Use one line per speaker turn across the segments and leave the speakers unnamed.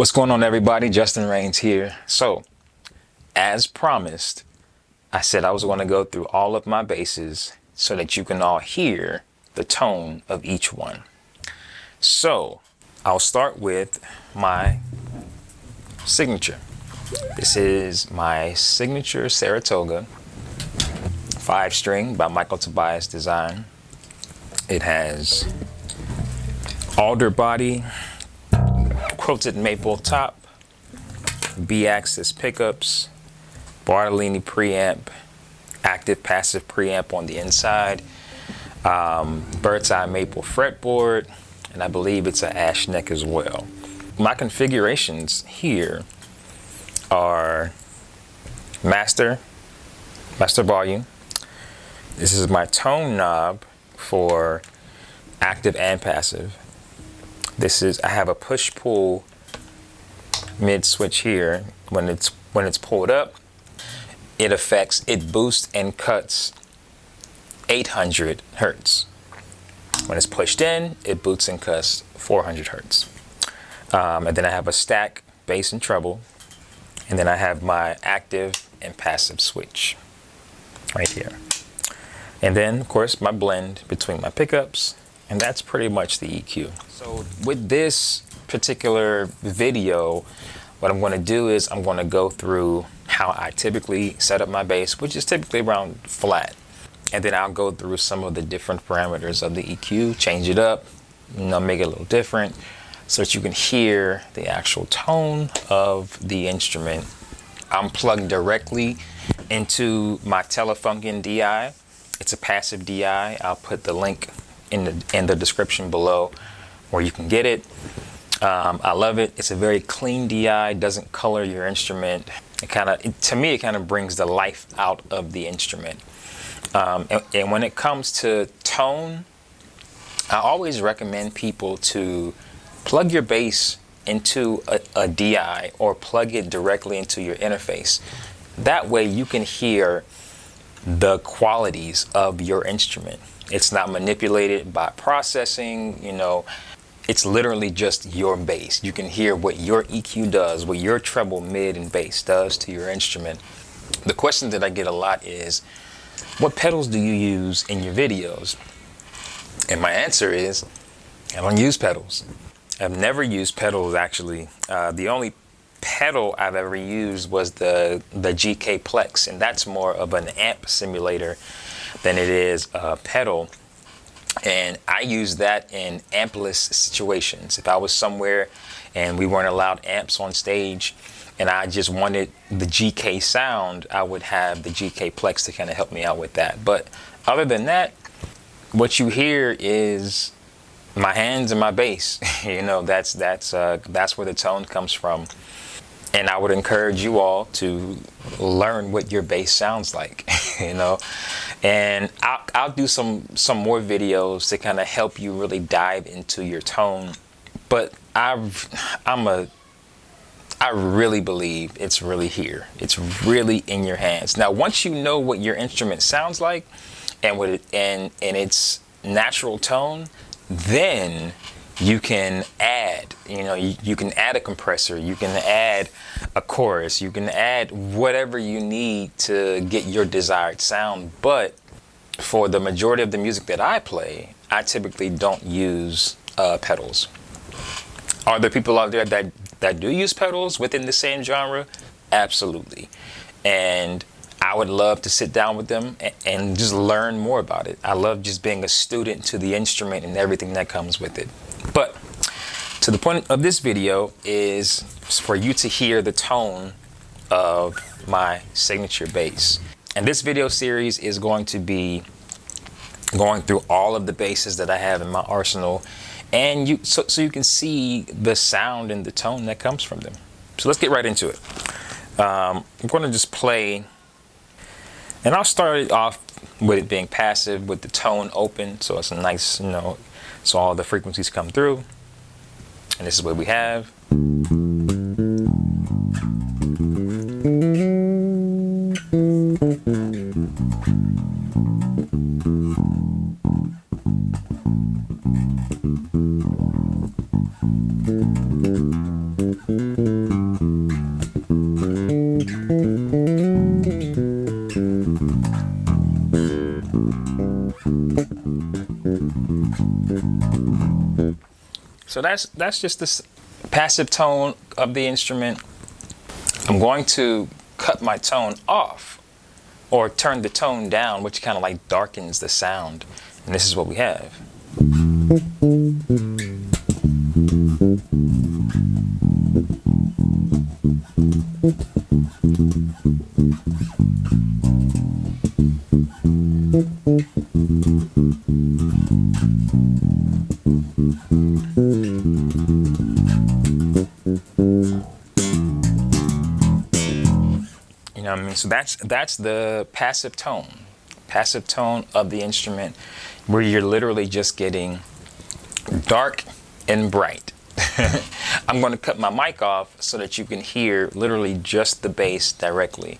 What's going on, everybody? Justin Rains here. So, as promised, I said I was going to go through all of my basses so that you can all hear the tone of each one. So, I'll start with my signature. This is my Signature Saratoga 5-string by Tobias Design. It has alder body, quilted maple top, B-axis pickups, Bartolini preamp, active passive preamp on the inside, bird's eye maple fretboard, and I believe it's an ash neck as well. My configurations here are master volume. This is my tone knob for active and passive. I have a push-pull mid switch here. When it's pulled up, it boosts and cuts 800 hertz. When it's pushed in, it boosts and cuts 400 hertz. And then I have a stack bass and treble, and then I have my active and passive switch right here. And then, of course, my blend between my pickups, and that's pretty much the EQ. So with this particular video, what I'm going to do is I'm going to go through how I typically set up my bass, which is typically around flat. And then I'll go through some of the different parameters of the EQ, change it up, make it a little different so that you can hear the actual tone of the instrument. I'm plugged directly into my Telefunken DI. It's a passive DI. I'll put the link in the description below where you can get it. I love it. It's a very clean DI, doesn't color your instrument. To me, it kind of brings the life out of the instrument. And when it comes to tone, I always recommend people to plug your bass into a DI or plug it directly into your interface. That way you can hear the qualities of your instrument. It's not manipulated by processing, it's literally just your bass. You can hear what your EQ does, what your treble, mid, and bass does to your instrument. The question that I get a lot is, what pedals do you use in your videos? And my answer is, I don't use pedals. I've never used pedals, actually. The only pedal I've ever used was the GK Plex, and that's more of an amp simulator than it is a pedal. And I use that in ampless situations. If I was somewhere and we weren't allowed amps on stage and I just wanted the GK sound, I would have the GK Plex to kind of help me out with that. But other than that, what you hear is my hands and my bass. That's where the tone comes from. And I would encourage you all to learn what your bass sounds like, And I'll do some more videos to kind of help you really dive into your tone. But I really believe it's really here. It's really in your hands. Now, once you know what your instrument sounds like and and its natural tone, then you can add, you can add a compressor, you can add a chorus, you can add whatever you need to get your desired sound. But for the majority of the music that I play, I typically don't use pedals. Are there people out there that do use pedals within the same genre? Absolutely. And I would love to sit down with them and just learn more about it. I love just being a student to the instrument and everything that comes with it. But to the point of this video is for you to hear the tone of my signature bass. And this video series is going to be going through all of the basses that I have in my arsenal, and so you can see the sound and the tone that comes from them. So let's get right into it. I'm going to just play, and I'll start it off with it being passive with the tone open, so it's a nice, so all the frequencies come through. And this is what we have. So that's just the passive tone of the instrument. I'm going to cut my tone off or turn the tone down, which kind of like darkens the sound. And this is what we have. You know what I mean? So that's the passive tone of the instrument, where you're literally just getting dark and bright. I'm going to cut my mic off so that you can hear literally just the bass directly.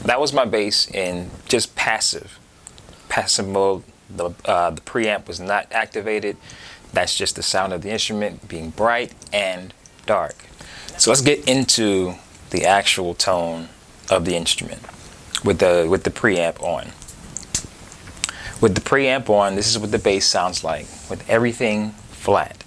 That was my bass in just passive mode. The preamp was not activated. That's just the sound of the instrument being bright and dark. So let's get into the actual tone of the instrument with the preamp on. With the preamp on, this is what the bass sounds like with everything flat.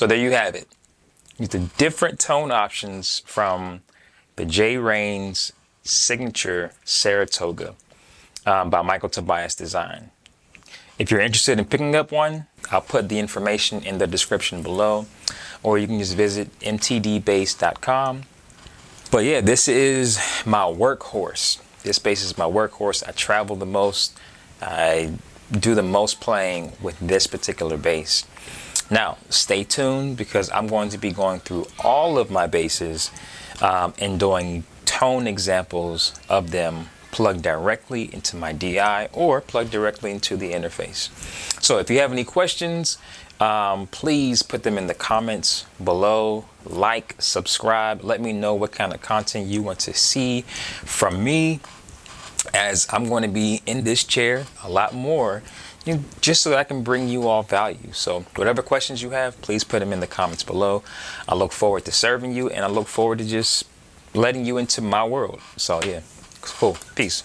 So there you have it. The different tone options from the J. Rains Signature Saratoga by Michael Tobias Design. If you're interested in picking up one, I'll put the information in the description below, or you can just visit mtdbass.com. But yeah, this is my workhorse. This bass is my workhorse. I travel the most. I do the most playing with this particular bass. Now, stay tuned, because I'm going to be going through all of my basses and doing tone examples of them plugged directly into my DI or plugged directly into the interface. So if you have any questions, please put them in the comments below. Like, subscribe, let me know what kind of content you want to see from me, as I'm going to be in this chair a lot more, just so that I can bring you all value. So whatever questions you have, please put them in the comments below. I look forward to serving you, and I look forward to just letting you into my world. So yeah, cool. Peace.